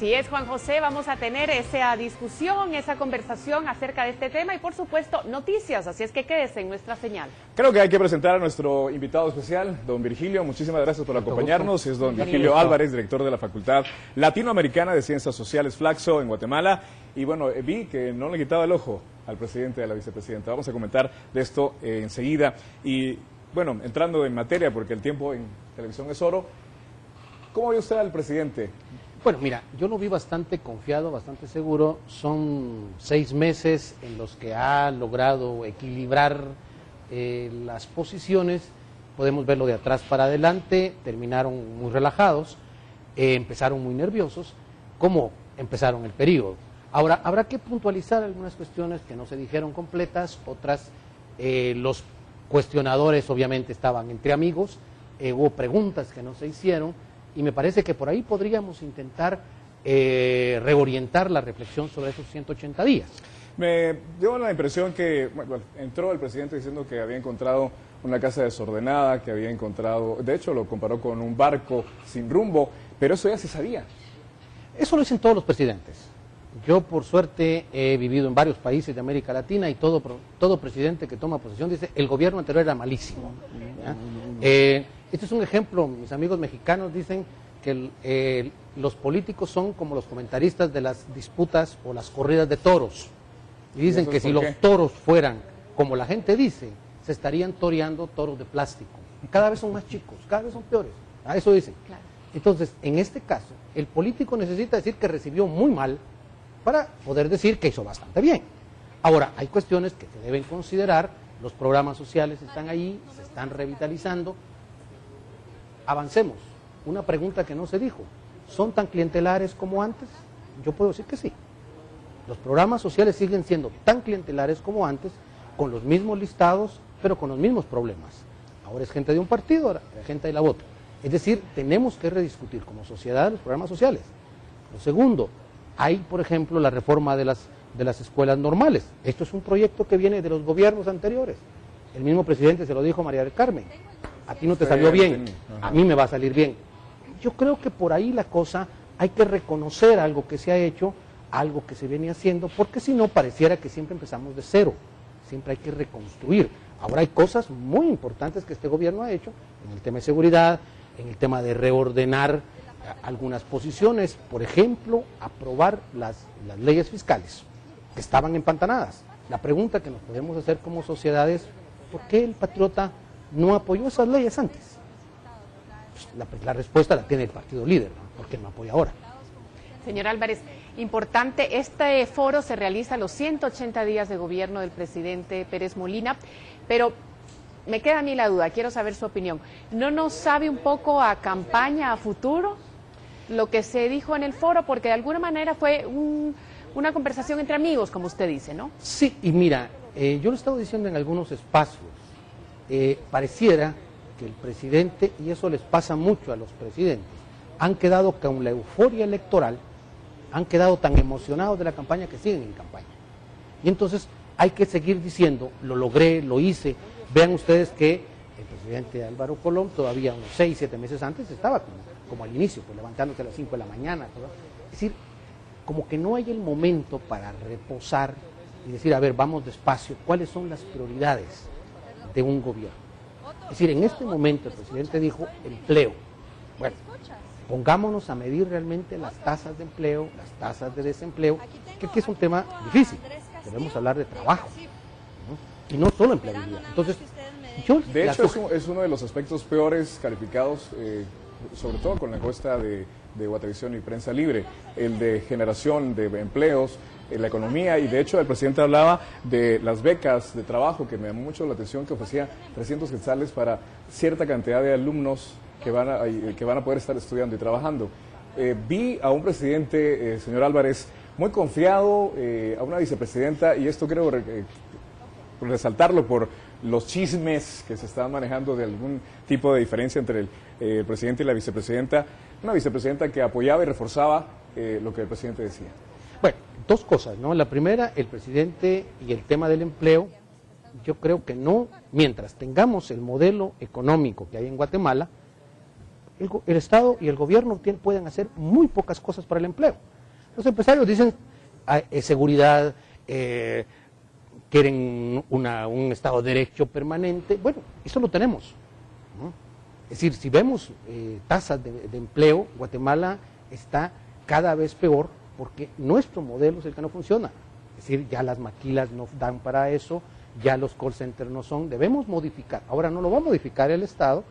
Así es, Juan José, vamos a tener esa discusión, esa conversación acerca de este tema y por supuesto noticias, así es que quédese en nuestra señal. Creo que hay que presentar a nuestro invitado especial, don Virgilio, muchísimas gracias por acompañarnos, es don Virgilio Álvarez, director de la Facultad Latinoamericana de Ciencias Sociales Flaxo en Guatemala, y bueno, vi que no le quitaba el ojo al presidente y a la vicepresidenta, vamos a comentar de esto enseguida, y bueno, entrando en materia, porque el tiempo en televisión es oro, ¿cómo ve usted al presidente? Bueno, mira, yo lo vi bastante confiado, bastante seguro. Son 6 meses en los que ha logrado equilibrar las posiciones. Podemos verlo de atrás para adelante. Terminaron muy relajados, empezaron muy nerviosos. ¿Cómo empezaron el periodo? Ahora, habrá que puntualizar algunas cuestiones que no se dijeron completas, otras los cuestionadores obviamente estaban entre amigos, hubo preguntas que no se hicieron. Y me parece que por ahí podríamos intentar reorientar la reflexión sobre esos 180 días. Me dio la impresión que bueno, entró el presidente diciendo que había encontrado una casa desordenada, que había encontrado, de hecho lo comparó con un barco sin rumbo, pero eso ya se sabía. Eso lo dicen todos los presidentes. Yo por suerte he vivido en varios países de América Latina y todo presidente que toma posesión dice el gobierno anterior era malísimo. Este es un ejemplo, mis amigos mexicanos dicen que los políticos son como los comentaristas de las disputas o las corridas de toros. Y dicen que si los toros fueran como la gente dice, se estarían toreando toros de plástico. Cada vez son más chicos, cada vez son peores. A eso dicen. Claro. Entonces, en este caso, el político necesita decir que recibió muy mal para poder decir que hizo bastante bien. Ahora, hay cuestiones que se deben considerar, los programas sociales están ahí, se están revitalizando. Avancemos. Una pregunta que no se dijo. ¿Son tan clientelares como antes? Yo puedo decir que sí. Los programas sociales siguen siendo tan clientelares como antes, con los mismos listados, pero con los mismos problemas. Ahora es gente de un partido, ahora es gente de la otra. Es decir, tenemos que rediscutir como sociedad los programas sociales. Lo segundo, hay, por ejemplo, la reforma de las escuelas normales. Esto es un proyecto que viene de los gobiernos anteriores. El mismo presidente se lo dijo a María del Carmen. A ti no te salió bien, a mí me va a salir bien. Yo creo que por ahí la cosa, hay que reconocer algo que se ha hecho, algo que se venía haciendo, porque si no pareciera que siempre empezamos de cero, siempre hay que reconstruir. Ahora hay cosas muy importantes que este gobierno ha hecho, en el tema de seguridad, en el tema de reordenar algunas posiciones, por ejemplo, aprobar las leyes fiscales, que estaban empantanadas. La pregunta que nos podemos hacer como sociedad es, ¿por qué el patriota no apoyó esas leyes antes? Pues la respuesta la tiene el partido líder, ¿no? ¿Por qué no apoya ahora? Señor Álvarez, importante, este foro se realiza a los 180 días de gobierno del presidente Pérez Molina, pero me queda a mí la duda, quiero saber su opinión. ¿No nos sabe un poco a campaña, a futuro, lo que se dijo en el foro? Porque de alguna manera fue una conversación entre amigos, como usted dice, ¿no? Sí, y mira, yo lo he estado diciendo en algunos espacios, pareciera que el presidente, y eso les pasa mucho a los presidentes, han quedado con la euforia electoral, han quedado tan emocionados de la campaña que siguen en campaña. Y entonces hay que seguir diciendo, lo logré, lo hice. Vean ustedes que el presidente Álvaro Colón todavía unos 6, 7 meses antes estaba como al inicio, pues levantándose a las 5 de la mañana. ¿Verdad? Es decir, como que no hay el momento para reposar y decir, a ver, vamos despacio, ¿cuáles son las prioridades de un gobierno? Es decir, en este momento el presidente dijo empleo. Bueno, pongámonos a medir realmente las tasas de empleo, las tasas de desempleo, que aquí es un tema difícil. Debemos hablar de trabajo, ¿no? Y no solo empleabilidad. Entonces, de hecho, es uno de los aspectos peores calificados, sobre todo con la encuesta de Guatevisión y Prensa Libre, el de generación de empleos, la economía, y de hecho el presidente hablaba de las becas de trabajo, que me llamó mucho la atención, que ofrecía 300 quetzales para cierta cantidad de alumnos que van a poder estar estudiando y trabajando. Vi a un presidente, señor Álvarez, muy confiado, a una vicepresidenta, y esto creo resaltarlo por los chismes que se están manejando de algún tipo de diferencia entre el presidente y la vicepresidenta, una vicepresidenta que apoyaba y reforzaba lo que el presidente decía. Bueno, dos cosas, ¿no? La primera, el presidente y el tema del empleo, yo creo que no, mientras tengamos el modelo económico que hay en Guatemala, el Estado y el gobierno pueden hacer muy pocas cosas para el empleo. Los empresarios dicen seguridad, quieren un Estado de Derecho permanente. Bueno, eso lo tenemos, ¿no? Es decir, si vemos tasas de empleo, Guatemala está cada vez peor porque nuestro modelo es el que no funciona. Es decir, ya las maquilas no dan para eso, ya los call centers no son, debemos modificar. Ahora no lo va a modificar el Estado,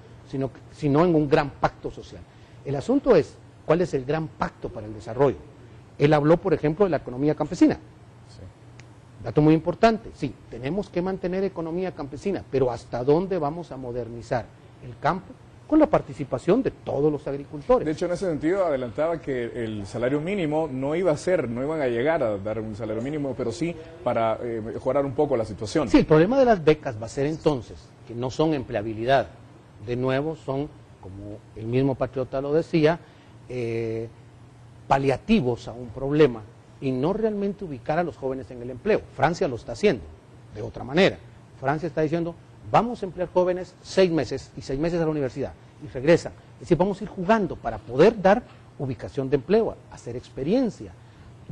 sino en un gran pacto social. El asunto es, ¿cuál es el gran pacto para el desarrollo? Él habló, por ejemplo, de la economía campesina. Sí. Dato muy importante, sí, tenemos que mantener economía campesina, pero ¿hasta dónde vamos a modernizar el campo? Con la participación de todos los agricultores. De hecho, en ese sentido, adelantaba que el salario mínimo no iban a llegar a dar un salario mínimo, pero sí para mejorar un poco la situación. Sí, el problema de las becas va a ser entonces que no son empleabilidad. De nuevo, son, como el mismo Patriota lo decía, paliativos a un problema y no realmente ubicar a los jóvenes en el empleo. Francia lo está haciendo de otra manera. Francia está diciendo, vamos a emplear jóvenes 6 meses y 6 meses a la universidad y regresan. Es decir, vamos a ir jugando para poder dar ubicación de empleo, hacer experiencia.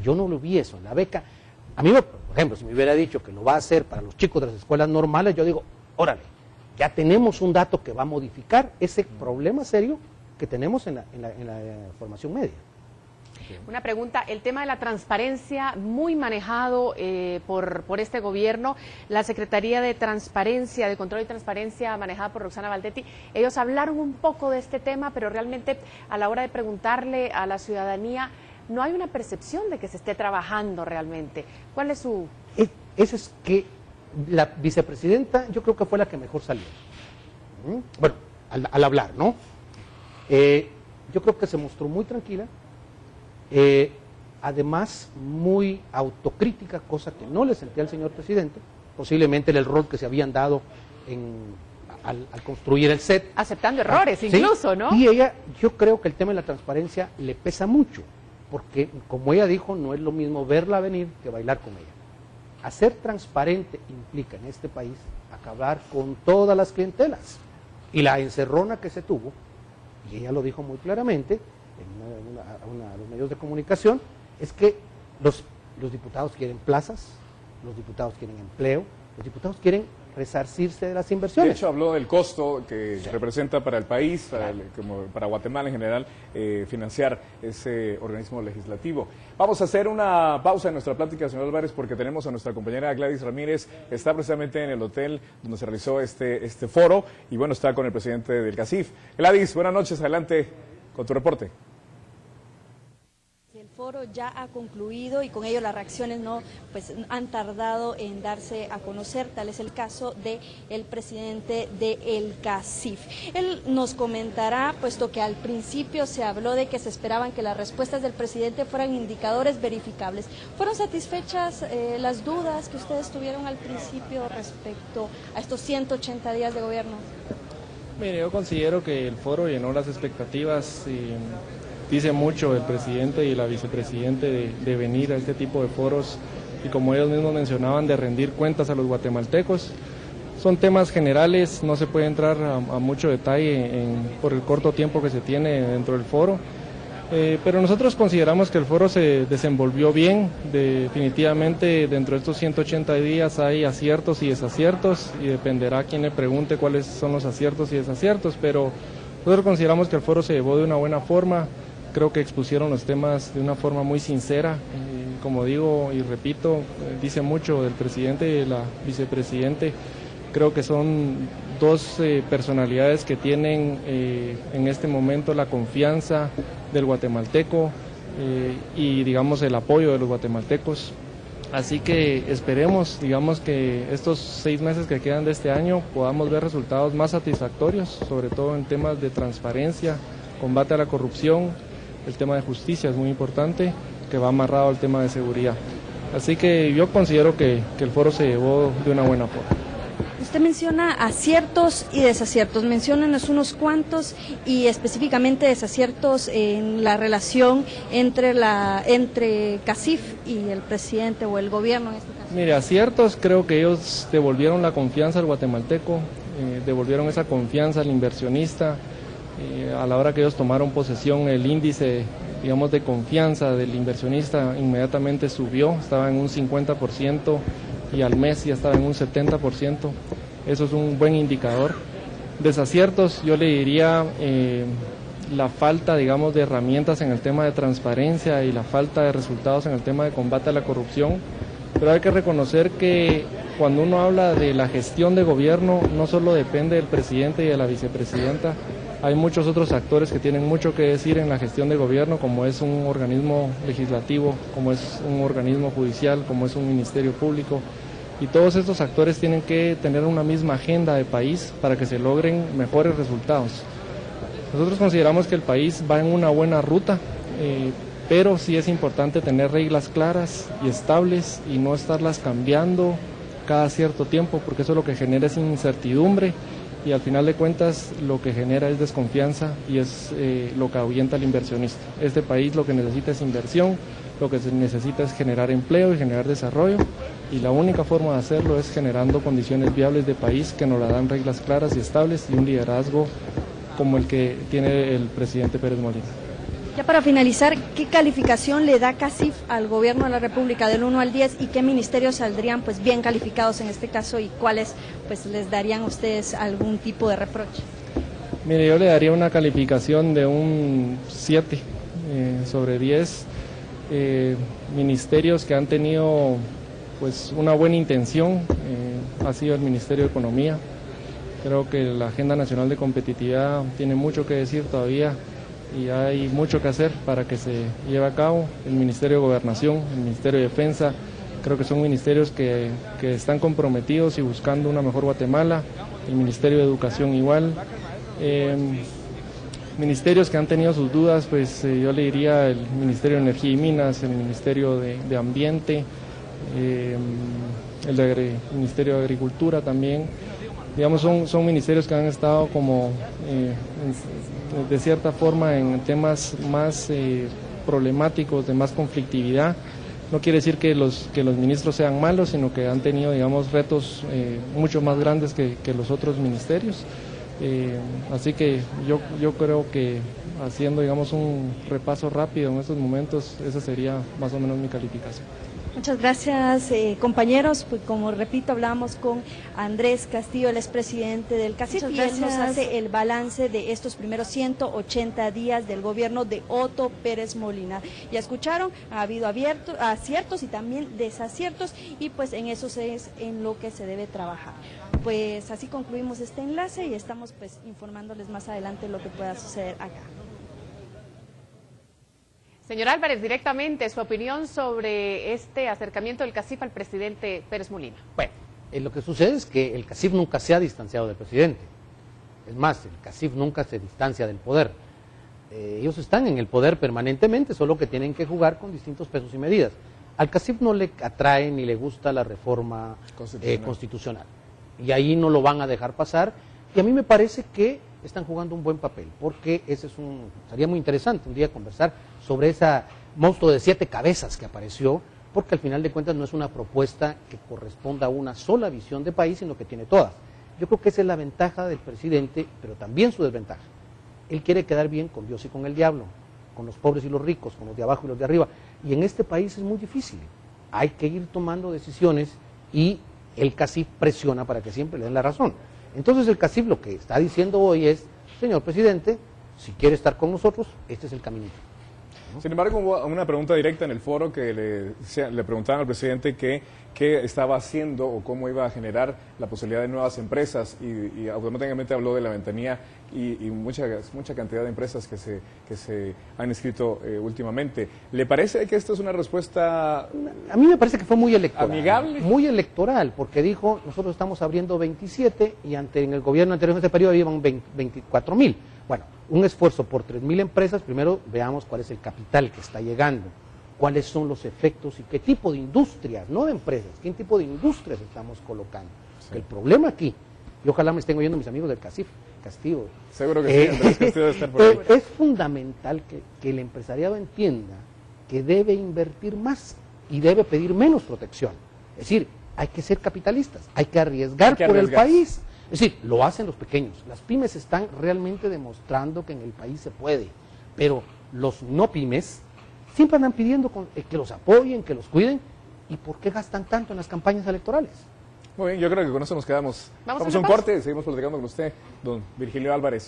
Yo no lo vi eso en la beca. A mí, por ejemplo, si me hubiera dicho que lo va a hacer para los chicos de las escuelas normales, yo digo, órale, ya tenemos un dato que va a modificar ese problema serio que tenemos en la formación media. Una pregunta, el tema de la transparencia muy manejado por este gobierno, la Secretaría de Transparencia, de Control y Transparencia manejada por Roxana Valdetti, ellos hablaron un poco de este tema, pero realmente a la hora de preguntarle a la ciudadanía no hay una percepción de que se esté trabajando realmente. ¿Cuál es su...? Eso es que la vicepresidenta yo creo que fue la que mejor salió. Bueno, al hablar, ¿no? Yo creo que se mostró muy tranquila. Además muy autocrítica, cosa que no le sentía al señor presidente, posiblemente el rol que se habían dado al construir el set. Aceptando errores, incluso, ¿sí? ¿no? Y ella, yo creo que el tema de la transparencia le pesa mucho, porque como ella dijo, no es lo mismo verla venir que bailar con ella. Hacer transparente implica en este país acabar con todas las clientelas. Y la encerrona que se tuvo, y ella lo dijo muy claramente, a los medios de comunicación, es que los diputados quieren plazas, los diputados quieren empleo, los diputados quieren resarcirse de las inversiones. De hecho, habló del costo que representa para el país, como para Guatemala en general, financiar ese organismo legislativo. Vamos a hacer una pausa en nuestra plática, señor Álvarez, porque tenemos a nuestra compañera Gladys Ramírez, que está precisamente en el hotel donde se realizó este foro, y bueno, está con el presidente del CACIF. Gladys, buenas noches, adelante con tu reporte. El foro ya ha concluido y con ello las reacciones han tardado en darse a conocer. Tal es el caso del presidente del CACIF. Él nos comentará, puesto que al principio se habló de que se esperaban que las respuestas del presidente fueran indicadores verificables. ¿Fueron satisfechas las dudas que ustedes tuvieron al principio respecto a estos 180 días de gobierno? Mire, yo considero que el foro llenó las expectativas. Dice mucho el presidente y la vicepresidente de venir a este tipo de foros y, como ellos mismos mencionaban, de rendir cuentas a los guatemaltecos. Son temas generales, no se puede entrar a mucho detalle por el corto tiempo que se tiene dentro del foro, pero nosotros consideramos que el foro se desenvolvió bien. Definitivamente dentro de estos 180 días hay aciertos y desaciertos y dependerá quién le pregunte cuáles son los aciertos y desaciertos, pero nosotros consideramos que el foro se llevó de una buena forma. Creo que expusieron los temas de una forma muy sincera. Como digo y repito, dice mucho del presidente y de la vicepresidente. Creo que son dos personalidades que tienen en este momento la confianza del guatemalteco y, digamos, el apoyo de los guatemaltecos. Así que esperemos, digamos, que estos 6 meses que quedan de este año podamos ver resultados más satisfactorios, sobre todo en temas de transparencia, combate a la corrupción. El tema de justicia es muy importante, que va amarrado al tema de seguridad. Así que yo considero que el foro se llevó de una buena forma. Usted menciona aciertos y desaciertos, menciónenos unos cuantos y específicamente desaciertos en la relación entre CACIF y el presidente o el gobierno en este caso. Mire, aciertos, creo que ellos devolvieron la confianza al guatemalteco, devolvieron esa confianza al inversionista. A la hora que ellos tomaron posesión, el índice, digamos, de confianza del inversionista inmediatamente subió, estaba en un 50% y al mes ya estaba en un 70%. Eso es un buen indicador. Desaciertos, yo le diría la falta, digamos, de herramientas en el tema de transparencia y la falta de resultados en el tema de combate a la corrupción. Pero hay que reconocer que cuando uno habla de la gestión de gobierno, no solo depende del presidente y de la vicepresidenta, hay muchos otros actores que tienen mucho que decir en la gestión de gobierno, como es un organismo legislativo, como es un organismo judicial, como es un ministerio público, y todos estos actores tienen que tener una misma agenda de país para que se logren mejores resultados. Nosotros consideramos que el país va en una buena ruta, pero sí es importante tener reglas claras y estables y no estarlas cambiando cada cierto tiempo, porque eso lo que genera es incertidumbre y al final de cuentas lo que genera es desconfianza y es lo que ahuyenta al inversionista. Este país lo que necesita es inversión, lo que se necesita es generar empleo y generar desarrollo, y la única forma de hacerlo es generando condiciones viables de país que nos la dan reglas claras y estables y un liderazgo como el que tiene el presidente Pérez Molina. Ya para finalizar, ¿qué calificación le da CACIF al gobierno de la República del 1 al 10 y qué ministerios saldrían pues bien calificados en este caso y cuáles pues les darían a ustedes algún tipo de reproche? Mire, yo le daría una calificación de un 7 sobre 10. Ministerios que han tenido pues una buena intención, ha sido el Ministerio de Economía. Creo que la Agenda Nacional de Competitividad tiene mucho que decir todavía y hay mucho que hacer para que se lleve a cabo. El Ministerio de Gobernación, el Ministerio de Defensa, creo que son ministerios que están comprometidos y buscando una mejor Guatemala. El Ministerio de Educación igual. Ministerios que han tenido sus dudas, pues yo le diría el Ministerio de Energía y Minas, el Ministerio de Ambiente, el Ministerio de Agricultura también. Digamos, son ministerios que han estado como de cierta forma en temas más problemáticos, de más conflictividad. No quiere decir que los ministros sean malos, sino que han tenido, digamos, retos mucho más grandes que los otros ministerios. Así que yo creo que haciendo, digamos, un repaso rápido en estos momentos, esa sería más o menos mi calificación. Muchas gracias, compañeros. Pues como repito, hablamos con Andrés Castillo, el expresidente del CACIF, y él nos hace el balance de estos primeros 180 días del gobierno de Otto Pérez Molina. Ya escucharon, ha habido aciertos y también desaciertos, y pues en eso es en lo que se debe trabajar. Pues así concluimos este enlace y estamos pues informándoles más adelante lo que pueda suceder acá. Señor Álvarez, directamente su opinión sobre este acercamiento del CACIF al presidente Pérez Molina. Bueno, lo que sucede es que el CACIF nunca se ha distanciado del presidente. Es más, el CACIF nunca se distancia del poder. Ellos están en el poder permanentemente, solo que tienen que jugar con distintos pesos y medidas. Al CACIF no le atrae ni le gusta la reforma constitucional. Y ahí no lo van a dejar pasar. Y a mí me parece que están jugando un buen papel, porque sería muy interesante un día conversar sobre ese monstruo de 7 cabezas que apareció, porque al final de cuentas no es una propuesta que corresponda a una sola visión de país, sino que tiene todas. Yo creo que esa es la ventaja del presidente, pero también su desventaja. Él quiere quedar bien con Dios y con el diablo, con los pobres y los ricos, con los de abajo y los de arriba, y en este país es muy difícil. Hay que ir tomando decisiones y el CACIF presiona para que siempre le den la razón. Entonces el CACIF lo que está diciendo hoy es, señor presidente, si quiere estar con nosotros, este es el caminito. ¿No? Sin embargo, hubo una pregunta directa en el foro que le preguntaban al presidente qué estaba haciendo o cómo iba a generar la posibilidad de nuevas empresas y automáticamente habló de la ventanilla y mucha cantidad de empresas que se han inscrito últimamente. ¿Le parece que esto es una respuesta a mí me parece que fue muy electoral, amigable? Muy electoral, porque dijo, nosotros estamos abriendo 27 y en el gobierno anterior en este periodo iban 24,000. Bueno, un esfuerzo por 3,000 empresas, primero veamos cuál es el capital que está llegando, cuáles son los efectos y qué tipo de industrias, no de empresas, qué tipo de industrias estamos colocando. Sí. El problema aquí, y ojalá me estén oyendo mis amigos del CACIF, Castillo. Seguro que sí, Andrés Castillo debe estar por ahí. Es fundamental que el empresariado entienda que debe invertir más y debe pedir menos protección. Es decir, hay que ser capitalistas, hay que arriesgar por el país. Es decir, lo hacen los pequeños. Las pymes están realmente demostrando que en el país se puede, pero los no pymes siempre andan pidiendo que los apoyen, que los cuiden. ¿Y por qué gastan tanto en las campañas electorales? Muy bien, yo creo que con eso nos quedamos. Vamos a un corte, seguimos platicando con usted, don Virgilio Álvarez.